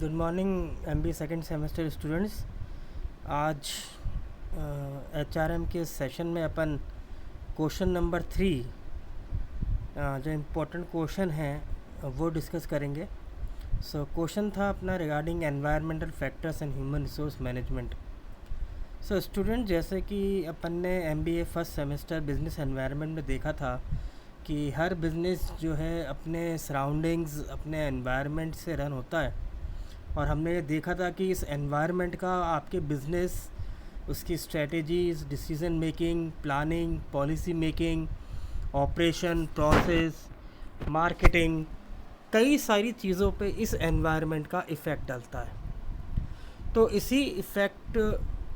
Good morning MB second semester students. आज HRM के session में अपन क्वेश्चन नंबर 3 जो इम्पोर्टेंट क्वेश्चन है वो डिस्कस करेंगे। सो क्वेश्चन था अपना regarding environmental factors and human resource management. So student, जैसे कि अपन ने MBA first semester business environment में देखा था कि हर बिज़नेस जो है अपने सराउंडिंग्स, अपने एनवायरनमेंट से रन होता है। और हमने ये देखा था कि इस एनवायरनमेंट का आपके बिज़नेस, उसकी strategies, decision making, planning, policy making, operation, process, marketing, कई सारी चीज़ों पे इस एनवायरनमेंट का इफ़ेक्ट डलता है। तो इसी इफ़ेक्ट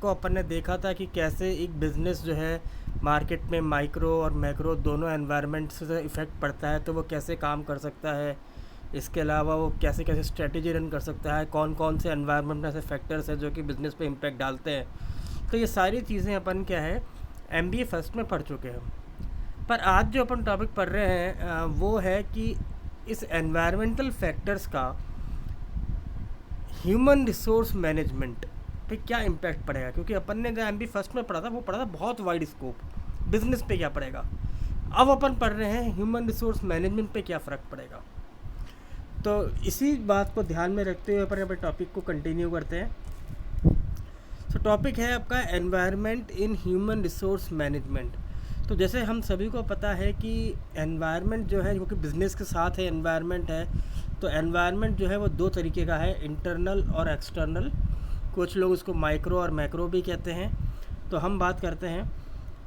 को अपन ने देखा था कि कैसे एक बिज़नेस जो है मार्केट में माइक्रो और मैक्रो दोनों एनवायरनमेंट से इफ़ेक्ट पड़ता है, तो वो कैसे काम कर सकता है। इसके अलावा वो कैसे कैसे स्ट्रेटेजी रन कर सकता है, कौन कौन से एनवायरनमेंट में ऐसे फैक्टर्स हैं जो कि बिज़नेस पे इम्पैक्ट डालते हैं। तो ये सारी चीज़ें अपन क्या है एमबीए फर्स्ट में पढ़ चुके हैं। पर आज जो अपन टॉपिक पढ़ रहे हैं वो है कि इस एनवायरमेंटल फैक्टर्स का ह्यूमन रिसोर्स मैनेजमेंट पे क्या इम्पैक्ट पड़ेगा। क्योंकि अपन ने जो एमबी फर्स्ट में पढ़ा था वो पढ़ा था बहुत वाइड स्कोप, बिजनेस पे क्या पड़ेगा। अब अपन पढ़ रहे हैं ह्यूमन रिसोर्स मैनेजमेंट पे क्या फ़र्क पड़ेगा। तो इसी बात को ध्यान में रखते हुए अपन अपने टॉपिक को कंटिन्यू करते हैं। तो टॉपिक है आपका environment in human resource management. तो जैसे हम सभी को पता है कि एनवायरनमेंट जो है, क्योंकि बिज़नेस के साथ है एनवायरनमेंट है, तो एनवायरनमेंट जो है वो दो तरीके का है, इंटरनल और एक्सटर्नल। कुछ लोग उसको माइक्रो और मैक्रो भी कहते हैं। तो हम बात करते हैं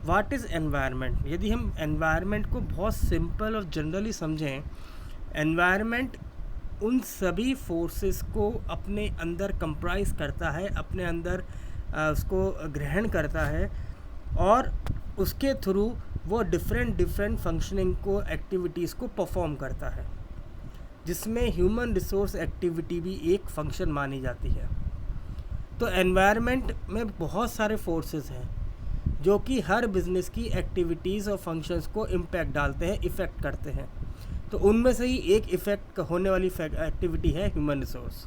व्हाट इज़ एनवायरनमेंट। यदि हम एनवायरनमेंट को बहुत सिंपल और जनरली समझें, एनवायरनमेंट उन सभी फोर्सेस को अपने अंदर कंप्राइज करता है, अपने अंदर उसको ग्रहण करता है और उसके थ्रू वो डिफरेंट फंक्शनिंग को, एक्टिविटीज़ को परफॉर्म करता है, जिसमें ह्यूमन रिसोर्स एक्टिविटी भी एक फंक्शन मानी जाती है। तो एनवायरनमेंट में बहुत सारे फोर्सेस हैं जो कि हर बिज़नेस की एक्टिविटीज़ और फंक्शंस को इम्पैक्ट डालते हैं, इफ़ेक्ट करते हैं। तो उनमें से ही एक इफ़ेक्ट होने वाली एक्टिविटी है ह्यूमन रिसोर्स।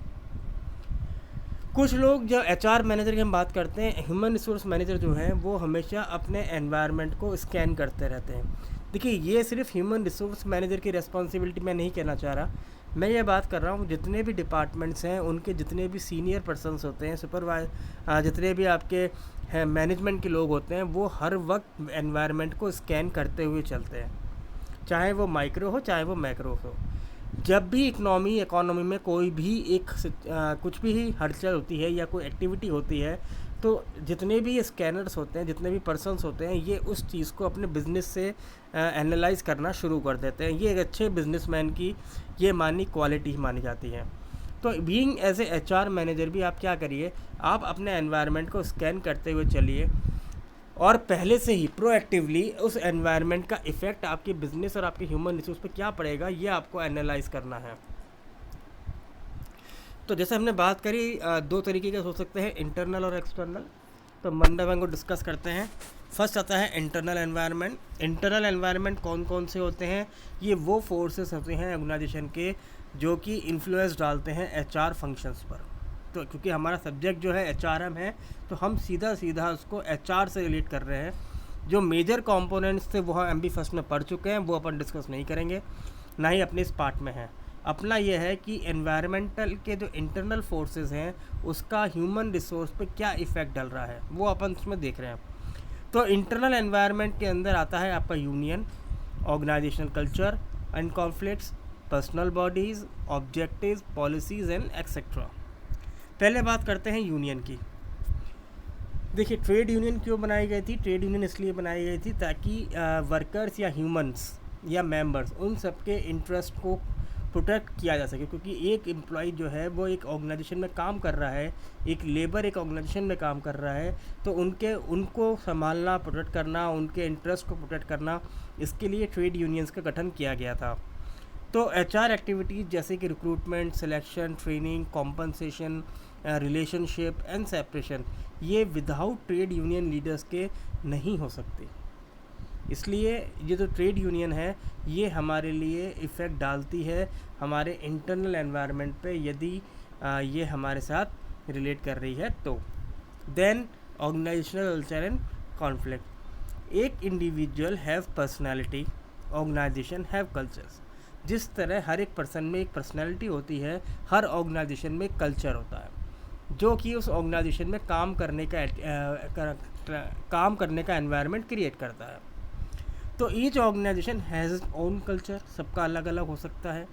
कुछ लोग जो एचआर मैनेजर की हम बात करते हैं, ह्यूमन रिसोर्स मैनेजर जो हैं वो हमेशा अपने एनवायरनमेंट को स्कैन करते रहते हैं। देखिए, ये सिर्फ ह्यूमन रिसोर्स मैनेजर की रिस्पॉन्सिबिलिटी मैं नहीं कहना चाह रहा, मैं ये बात कर रहा हूँ जितने भी डिपार्टमेंट्स हैं उनके जितने भी सीनियर पर्सनस होते हैं, जितने भी आपके हैं मैनेजमेंट के लोग होते हैं, वो हर वक्त एनवायरनमेंट को स्कैन करते हुए चलते हैं, चाहे वो माइक्रो हो चाहे वो मैक्रो हो। जब भी इकोनॉमी में कोई भी कुछ भी हलचल होती है या कोई एक्टिविटी होती है, तो जितने भी स्कैनर्स होते हैं, जितने भी पर्सन्स होते हैं, ये उस चीज़ को अपने बिजनेस से एनालाइज करना शुरू कर देते हैं। ये एक अच्छे बिजनेसमैन की ये मानी क्वालिटी मानी जाती है। तो being as a HR manager भी आप क्या करिए, आप अपने एनवायरनमेंट को स्कैन करते हुए चलिए और पहले से ही प्रोएक्टिवली उस एनवायरनमेंट का इफ़ेक्ट आपके बिजनेस और आपके ह्यूमन रिसोर्स पे क्या पड़ेगा, ये आपको एनालाइज करना है। तो जैसे हमने बात करी, दो तरीके के हो सकते हैं, इंटरनल और एक्सटर्नल। तो मंडे को डिस्कस करते हैं। फर्स्ट आता है इंटरनल एनवायरनमेंट। इंटरनल एनवायरनमेंट कौन कौन से होते हैं? ये वो फोर्सेस होते हैं ऑर्गेनाइजेशन के जो कि इन्फ्लुएंस डालते हैं एचआर फंक्शंस पर। तो क्योंकि हमारा सब्जेक्ट जो है एचआरएम है, तो हम सीधा सीधा उसको एचआर से रिलेट कर रहे हैं। जो मेजर कंपोनेंट्स थे वो हम एमबी फर्स्ट में पढ़ चुके हैं, वो अपन डिस्कस नहीं करेंगे, ना ही अपने इस पार्ट में है। अपना यह है कि एनवायरमेंटल के जो इंटरनल फोर्सेस हैं उसका ह्यूमन रिसोर्स पे क्या इफ़ेक्ट डल रहा है, वो अपन उसमें देख रहे हैं। तो इंटरनल एनवायरनमेंट के अंदर आता है आपका union, organisational culture and conflicts, personal bodies, objectives, policies and etcetera. पहले बात करते हैं यूनियन की। देखिए, ट्रेड यूनियन क्यों बनाई गई थी? ट्रेड यूनियन इसलिए बनाई गई थी ताकि वर्कर्स या ह्यूमंस या मेंबर्स, उन सबके इंटरेस्ट को प्रोटेक्ट किया जा सके। क्योंकि एक एम्प्लॉय जो है वो एक ऑर्गेनाइजेशन में काम कर रहा है, एक लेबर एक ऑर्गेनाइजेशन में काम कर रहा है, तो उनको संभालना, प्रोटेक्ट करना, उनके इंटरेस्ट को प्रोटेक्ट करना, इसके लिए ट्रेड यूनियंस का गठन किया गया था। तो एचआर एक्टिविटीज़ जैसे कि recruitment, selection, training, compensation, relationship and separation, ये विदाउट ट्रेड यूनियन लीडर्स के नहीं हो सकती। इसलिए ये जो ट्रेड यूनियन है ये हमारे लिए इफ़ेक्ट डालती है हमारे इंटरनल एनवायरनमेंट पे। यदि ये हमारे साथ रिलेट कर रही है। तो then organisational culture and conflict. एक individual have personality, organisation have cultures. जिस तरह हर एक पर्सन में एक पर्सनालिटी होती है, हर ऑर्गेनाइजेशन में एक कल्चर होता है जो कि उस ऑर्गेनाइजेशन में काम करने का एनवायरनमेंट क्रिएट करता है। तो each organisation has its own culture, सबका अलग अलग हो सकता है।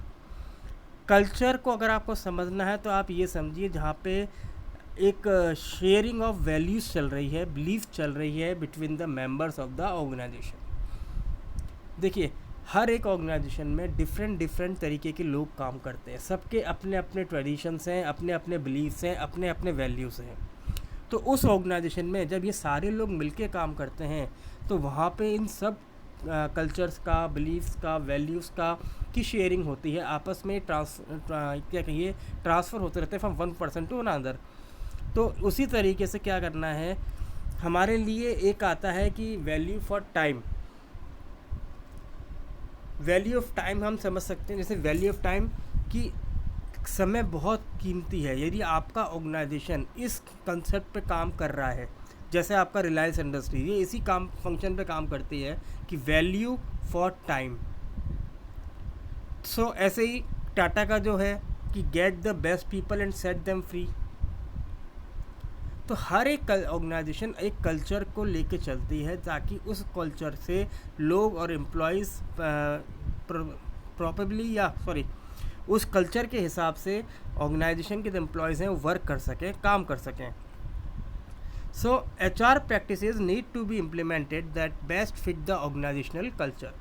कल्चर को अगर आपको समझना है तो आप ये समझिए जहाँ पे एक शेयरिंग ऑफ वैल्यूज़ चल रही है, बिलीफ चल रही है between the members of the organisation. देखिए, हर एक ऑर्गेनाइजेशन में डिफरेंट तरीके के लोग काम करते हैं, सबके अपने अपने ट्रेडिशंस हैं, अपने अपने बिलीफ्स हैं, अपने अपने वैल्यूज़ हैं। तो उस ऑर्गेनाइजेशन में जब ये सारे लोग मिलके काम करते हैं तो वहाँ पे इन सब कल्चर्स का, बिलीफ्स का, वैल्यूज़ का की शेयरिंग होती है, आपस में ट्रांसफ़र होते रहते हैं from one person to another. तो उसी तरीके से क्या करना है, हमारे लिए एक आता है कि value for time. Value of time हम समझ सकते हैं, जैसे वैल्यू ऑफ टाइम कि समय बहुत कीमती है। यदि आपका ऑर्गेनाइजेशन इस कंसेप्ट पे काम कर रहा है, जैसे आपका रिलायंस इंडस्ट्री, ये इसी काम फंक्शन पे काम करती है कि वैल्यू फॉर टाइम। सो ऐसे ही टाटा का जो है कि get the best people and set them free. तो हर एक ऑर्गेनाइजेशन एक कल्चर को लेके चलती है ताकि उस कल्चर से लोग और एम्प्लॉयज़ उस कल्चर के हिसाब से ऑर्गेनाइजेशन के जो एम्प्लॉयज़ हैं वो वर्क कर सकें, काम कर सकें। सो HR practices need to be implemented that best fit the organizational culture.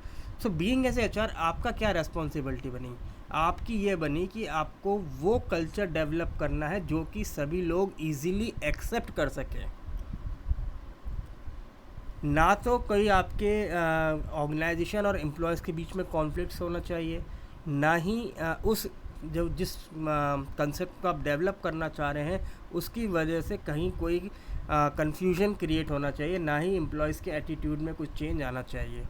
So being as HR आपका क्या रेस्पॉन्सिबिलिटी बनी? आपकी ये बनी कि आपको वो कल्चर डेवलप करना है जो कि सभी लोग इजीली एक्सेप्ट कर सकें। ना तो कोई आपके ऑर्गेनाइजेशन और एम्प्लॉयज़ के बीच में कॉन्फ्लिक्ट्स होना चाहिए, ना ही उस जो जिस कंसेप्ट को आप डेवलप करना चाह रहे हैं उसकी वजह से कहीं कोई कन्फ्यूजन क्रिएट होना चाहिए, ना ही एम्प्लॉयज़ के एटीट्यूड में कुछ चेंज आना चाहिए।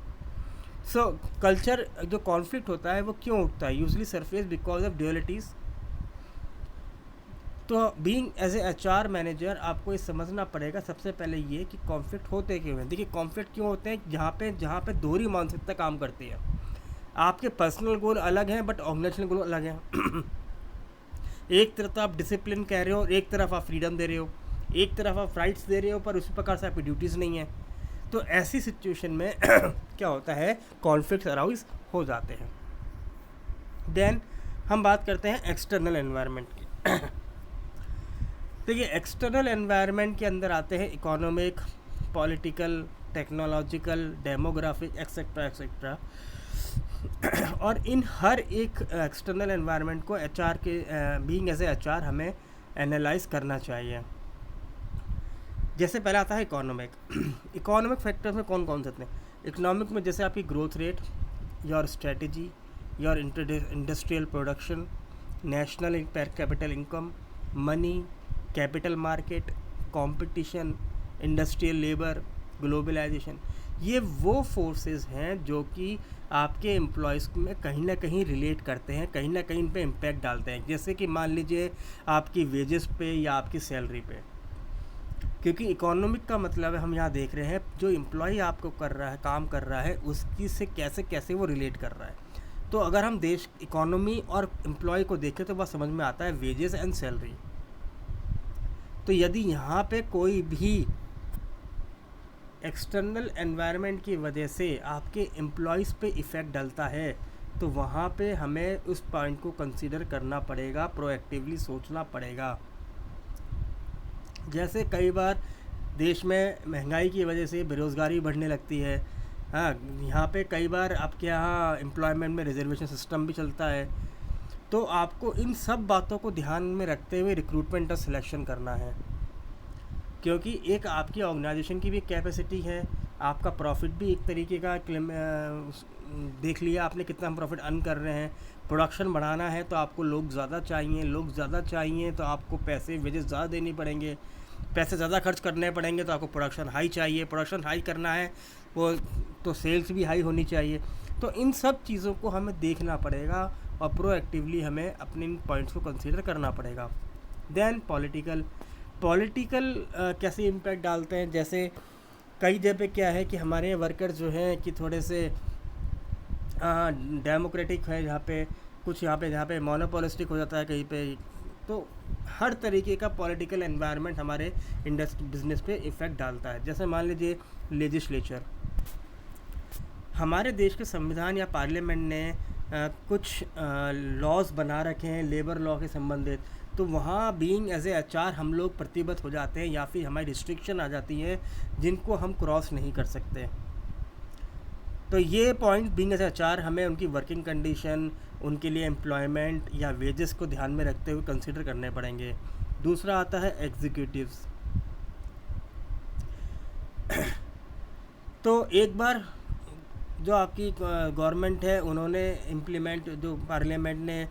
सो कल्चर जो कॉन्फ्लिक्ट होता है वो क्यों उठता है? Usually surface because of dualities. तो being as a HR manager आपको ये समझना पड़ेगा सबसे पहले ये कि कॉन्फ्लिक्ट होते क्यों हैं। देखिए, कॉन्फ्लिक्ट क्यों होते हैं? जहाँ पे दोहरी मानसिकता काम करती है। आपके पर्सनल गोल अलग हैं बट ऑर्गेनाइजेशनल गोल अलग हैं। एक तरफ आप डिसिप्लिन कह रहे हो, एक तरफ आप फ्रीडम दे रहे हो, एक तरफ आप राइट्स दे रहे हो पर उसी प्रकार से आपकी ड्यूटीज़ नहीं है। तो ऐसी सिचुएशन में क्या होता है, कॉन्फ्लिक्ट अराउज हो जाते हैं। देन हम बात करते हैं एक्सटर्नल एनवायरनमेंट की। देखिए, एक्सटर्नल एनवायरनमेंट के अंदर आते हैं economic, political, technological, demographic etcetera etcetera. और इन हर एक एक्सटर्नल एनवायरनमेंट को HR के बीइंग एज ए HR हमें एनालाइज करना चाहिए। जैसे पहला आता है इकोनॉमिक। इकोनॉमिक फैक्टर्स में कौन कौन से हैं? इकोनॉमिक में जैसे आपकी growth rate, your strategy, your industrial production, national per capita income, money, capital market, competition, industrial labour, globalisation. ये वो फोर्सेस हैं जो कि आपके एम्प्लॉयज़ में कहीं ना कहीं रिलेट करते हैं, कहीं ना कहीं इन पे इम्पैक्ट डालते हैं। जैसे कि मान लीजिए आपकी वेजेस पे या आपकी सैलरी पे, क्योंकि इकोनॉमिक का मतलब है हम यहाँ देख रहे हैं जो एम्प्लॉय आपको कर रहा है, काम कर रहा है, उसकी से कैसे कैसे वो रिलेट कर रहा है। तो अगर हम देश इकोनॉमी और एम्प्लॉय को देखें तो बस समझ में आता है वेजेस एंड सैलरी। तो यदि यहाँ पे कोई भी एक्सटर्नल एनवायरनमेंट की वजह से आपके एम्प्लॉयज़ पे इफ़ेक्ट डलता है तो वहाँ पे हमें उस पॉइंट को कंसीडर करना पड़ेगा, प्रोएक्टिवली सोचना पड़ेगा। जैसे कई बार देश में महंगाई की वजह से बेरोज़गारी बढ़ने लगती है। हाँ, यहाँ पे कई बार आपके यहाँ एम्प्लॉयमेंट में रिजर्वेशन सिस्टम भी चलता है। तो आपको इन सब बातों को ध्यान में रखते हुए रिक्रूटमेंट और सिलेक्शन करना है, क्योंकि एक आपकी ऑर्गेनाइजेशन की भी कैपेसिटी है, आपका प्रॉफिट भी एक तरीके का देख लिया आपने कितना हम प्रॉफिट अर्न कर रहे हैं। प्रोडक्शन बढ़ाना है तो आपको लोग ज़्यादा चाहिए, तो आपको पैसे वेजेस ज़्यादा देनी पड़ेंगे, पैसे ज़्यादा खर्च करने पड़ेंगे तो आपको प्रोडक्शन हाई चाहिए, प्रोडक्शन हाई करना है वो तो सेल्स भी हाई होनी चाहिए। तो इन सब चीज़ों को हमें देखना पड़ेगा और प्रोएक्टिवली हमें अपने इन पॉइंट्स को कंसीडर करना पड़ेगा। देन पॉलिटिकल कैसे इम्पैक्ट डालते हैं, जैसे कई जगह क्या है कि हमारे वर्कर्स जो हैं कि थोड़े से डेमोक्रेटिक है, जहाँ पे मोनोपोलिस्टिक हो जाता है कहीं पे, तो हर तरीके का पॉलिटिकल एनवायरनमेंट हमारे इंडस्ट्री बिजनेस पे इफ़ेक्ट डालता है। जैसे मान लीजिए लेजिस्लेचर, हमारे देश के संविधान या पार्लियामेंट ने कुछ लॉज बना रखे हैं लेबर लॉ के संबंधित, तो वहाँ बीइंग एज ए एचआर हम लोग प्रतिबद्ध हो जाते हैं या फिर हमारी रिस्ट्रिक्शन आ जाती है जिनको हम क्रॉस नहीं कर सकते। तो ये पॉइंट बीइंग एज एचआर हमें उनकी वर्किंग कंडीशन, उनके लिए एम्प्लॉयमेंट या वेजेस को ध्यान में रखते हुए कंसीडर करने पड़ेंगे। दूसरा आता है एग्जीक्यूटिव्स। तो एक बार जो आपकी गवर्नमेंट है उन्होंने इम्प्लीमेंट, जो पार्लियामेंट ने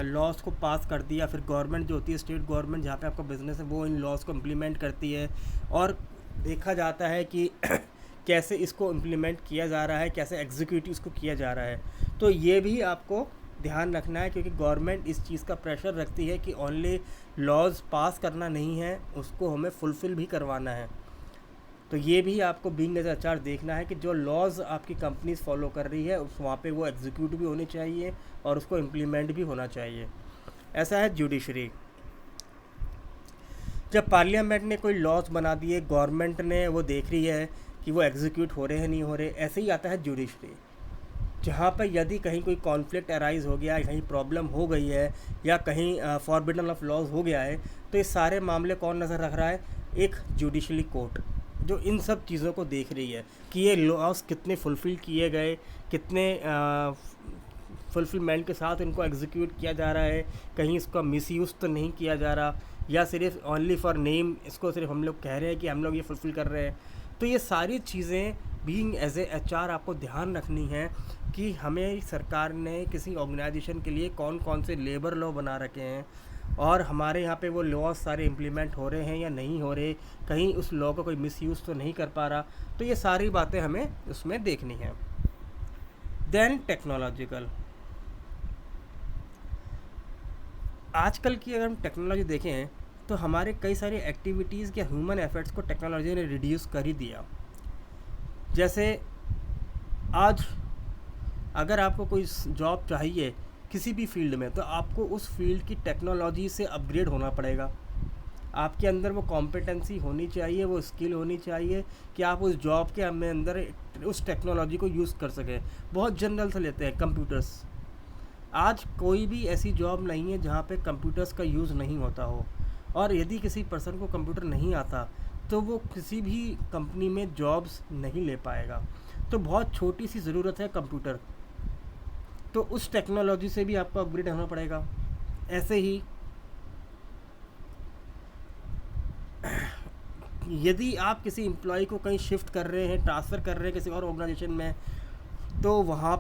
लॉज को पास कर दिया, फिर गवर्नमेंट जो होती है स्टेट गवर्नमेंट जहाँ पे आपका बिजनेस है वो इन लॉज को इम्प्लीमेंट करती है और देखा जाता है कि कैसे इसको इम्प्लीमेंट किया जा रहा है, कैसे एग्जीक्यूट इसको किया जा रहा है। तो ये भी आपको ध्यान रखना है क्योंकि गवर्नमेंट इस चीज़ का प्रेशर रखती है कि ओनली लॉज पास करना नहीं है, उसको हमें फुलफ़िल भी करवाना है। तो ये भी आपको बीइंग एज एचआर देखना है कि जो लॉज आपकी कंपनीज फॉलो कर रही है उस वहाँ पे वो एग्जीक्यूट भी होनी चाहिए और उसको इम्प्लीमेंट भी होना चाहिए। ऐसा है जुडिशरी, जब पार्लियामेंट ने कोई लॉज बना दिए, गवर्नमेंट ने वो देख रही है कि वो एग्जीक्यूट हो रहे हैं नहीं हो रहे। ऐसे ही आता है जुडिशरी, जहाँ पर यदि कहीं कोई कॉन्फ्लिक्ट अराइज हो गया, कहीं प्रॉब्लम हो गई है या कहीं फॉरबिडन ऑफ लॉज हो गया है, तो ये सारे मामले कौन नज़र रख रहा है? एक जुडिशली कोर्ट, जो इन सब चीज़ों को देख रही है कि ये लॉज कितने फुलफ़िल किए गए, कितने फुलफिलमेंट के साथ इनको एग्जीक्यूट किया जा रहा है, कहीं इसका मिसयूज़ तो नहीं किया जा रहा, या सिर्फ ओनली फॉर नेम इसको सिर्फ हम लोग कह रहे हैं कि हम लोग ये फुलफ़िल कर रहे हैं। तो ये सारी चीज़ें बीइंग एज ए एचआर आपको ध्यान रखनी है कि हमें सरकार ने किसी ऑर्गेनाइजेशन के लिए कौन कौन से लेबर लॉ बना रखे हैं और हमारे यहाँ पे वो लॉज सारे इम्प्लीमेंट हो रहे हैं या नहीं हो रहे, कहीं उस लॉ का कोई मिसयूज़ तो नहीं कर पा रहा। तो ये सारी बातें हमें उसमें देखनी है। देन टेक्नोलॉजिकल, आजकल की अगर हम टेक्नोलॉजी देखें तो हमारे कई सारी एक्टिविटीज़ या ह्यूमन एफर्ट्स को टेक्नोलॉजी ने रिड्यूस कर ही दिया। जैसे आज अगर आपको कोई जॉब चाहिए किसी भी फील्ड में, तो आपको उस फील्ड की टेक्नोलॉजी से अपग्रेड होना पड़ेगा। आपके अंदर वो कॉम्पिटेंसी होनी चाहिए, वो स्किल होनी चाहिए कि आप उस जॉब के अंदर उस टेक्नोलॉजी को यूज़ कर सकें। बहुत जनरल से लेते हैं कंप्यूटर्स, आज कोई भी ऐसी जॉब नहीं है जहाँ पे कंप्यूटर्स का यूज़ नहीं होता हो, और यदि किसी पर्सन को कंप्यूटर नहीं आता तो वो किसी भी कंपनी में जॉब्स नहीं ले पाएगा। तो बहुत छोटी सी ज़रूरत है कंप्यूटर, तो उस टेक्नोलॉजी से भी आपको अपग्रेड होना पड़ेगा। ऐसे ही यदि आप किसी एम्प्लॉय को कहीं शिफ्ट कर रहे हैं, ट्रांसफ़र कर रहे हैं किसी और ऑर्गेनाइजेशन में, तो वहाँ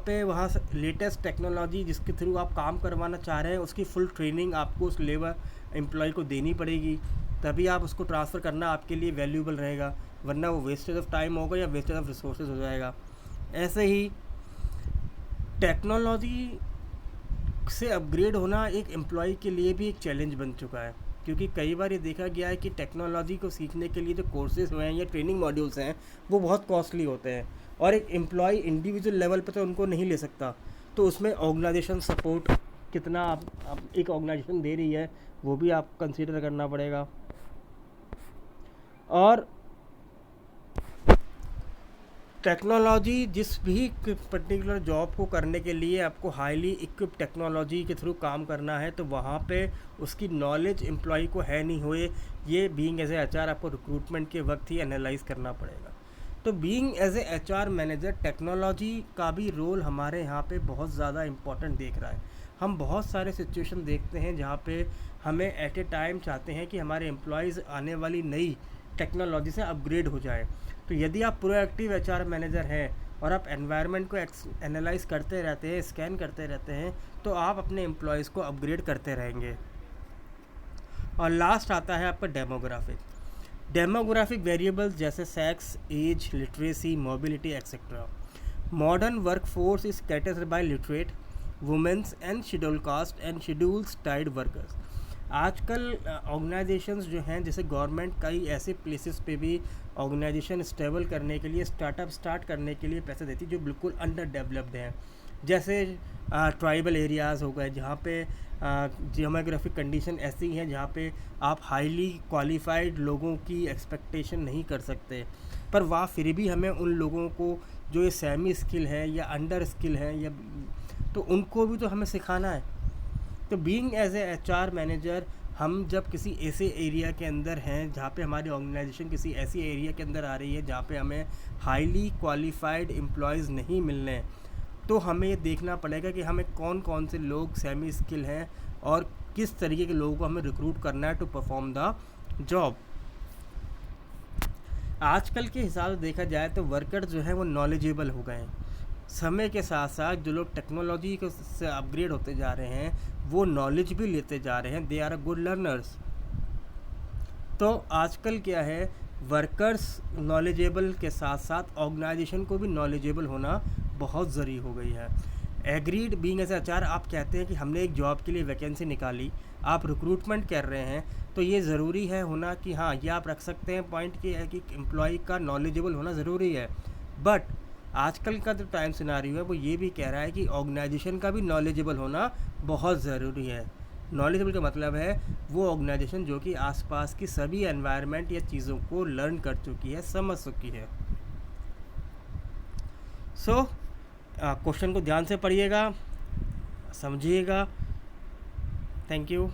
लेटेस्ट टेक्नोलॉजी जिसके थ्रू आप काम करवाना चाह रहे हैं उसकी फुल ट्रेनिंग आपको उस लेबर एम्प्लॉय को देनी पड़ेगी, तभी आप उसको ट्रांसफ़र करना आपके लिए वैल्यूएबल रहेगा, वरना वो वेस्टेज ऑफ टाइम होगा या वेस्टेज ऑफ रिसोर्सेज हो जाएगा। ऐसे ही टेक्नोलॉजी से अपग्रेड होना एक एम्प्लॉय के लिए भी एक चैलेंज बन चुका है, क्योंकि कई बार ये देखा गया है कि टेक्नोलॉजी को सीखने के लिए जो कोर्सेज हुए हैं या ट्रेनिंग मॉड्यूल्स हैं वो बहुत कॉस्टली होते हैं, और एक एम्प्लॉय इंडिविजुअल लेवल पर तो उनको नहीं ले सकता। तो उसमें ऑर्गेनाइजेशन सपोर्ट कितना आप एक ऑर्गेनाइजेशन दे रही है वो भी आप कंसीडर करना पड़ेगा। और टेक्नोलॉजी जिस भी पर्टिकुलर जॉब को करने के लिए आपको हाईली इक्विप टेक्नोलॉजी के थ्रू काम करना है, तो वहाँ पे उसकी नॉलेज एम्प्लॉय को है नहीं हुए, ये बीइंग एज ए एचआर आपको रिक्रूटमेंट के वक्त ही एनालाइज करना पड़ेगा। तो being as a HR manager technology का भी रोल हमारे यहाँ पे बहुत ज़्यादा इम्पोर्टेंट देख रहा है। हम बहुत सारे सिचुएशन देखते हैं जहाँ पे हमें एट ए टाइम चाहते हैं कि हमारे एम्प्लॉयज़ आने वाली नई टेक्नोलॉजी से अपग्रेड हो जाए। तो यदि आप प्रोएक्टिव एचआर मैनेजर हैं और आप एनवायरनमेंट को एनालाइज करते रहते हैं, स्कैन करते रहते हैं, तो आप अपने एम्प्लॉयज़ को अपग्रेड करते रहेंगे। और लास्ट आता है आपका डेमोग्राफिक वेरिएबल्स जैसे sex, age, literacy, mobility etcetera. Modern workforce is catered by literate, womens and schedule caste and schedules टाइड वर्कर्स। आजकल ऑर्गेनाइजेशंस जो हैं, जैसे गवर्नमेंट कई ऐसे प्लेसेस पे भी ऑर्गेनाइजेशन स्टेबल करने के लिए, स्टार्ट करने के लिए पैसे देती है जो बिल्कुल अंडर डेवलप्ड हैं। जैसे ट्राइबल एरियाज़ हो गए, जहाँ पे जियोग्राफिक कंडीशन ऐसी हैं जहाँ पे आप हाईली क्वालिफाइड लोगों की एक्सपेक्टेशन नहीं कर सकते, पर वहाँ फिर भी हमें उन लोगों को जो ये सेमी स्किल है या अंडर स्किल है या तो उनको भी तो हमें सिखाना है। तो being as a HR manager, हम जब किसी ऐसे एरिया के अंदर हैं जहाँ पे हमारी ऑर्गेनाइजेशन किसी ऐसी एरिया के अंदर आ रही है जहाँ पे हमें हाईली क्वालिफाइड एम्प्लॉयज़ नहीं मिलने हैं, तो हमें ये देखना पड़ेगा कि हमें कौन कौन से लोग सेमी स्किल हैं और किस तरीके के लोगों को हमें रिक्रूट करना है टू परफॉर्म द जॉब। आजकल के हिसाब से देखा जाए तो वर्कर जो है वो नॉलेजेबल हो गए हैं। समय के साथ साथ जो लोग टेक्नोलॉजी को से अपग्रेड होते जा रहे हैं वो नॉलेज भी लेते जा रहे हैं, they are a good learners. तो आजकल क्या है, वर्कर्स नॉलेजेबल के साथ साथ ऑर्गेनाइजेशन को भी नॉलेजेबल होना बहुत ज़रूरी हो गई है। एग्रीड बीइंग एज HR, आप कहते हैं कि हमने एक जॉब के लिए वैकेंसी निकाली, आप रिक्रूटमेंट कर रहे हैं, तो ये ज़रूरी है होना कि हाँ, ये आप रख सकते हैं पॉइंट कि है कि एम्प्लॉय का नॉलेजेबल होना ज़रूरी है। बट आजकल का जो टाइम सिनारियो है वो ये भी कह रहा है कि ऑर्गेनाइजेशन का भी नॉलेजेबल होना बहुत ज़रूरी है। नॉलेजेबल का मतलब है वो ऑर्गेनाइजेशन जो कि आसपास की सभी एनवायरनमेंट या चीज़ों को लर्न कर चुकी है, समझ चुकी है। सो क्वेश्चन को ध्यान से पढ़िएगा, समझिएगा। Thank you.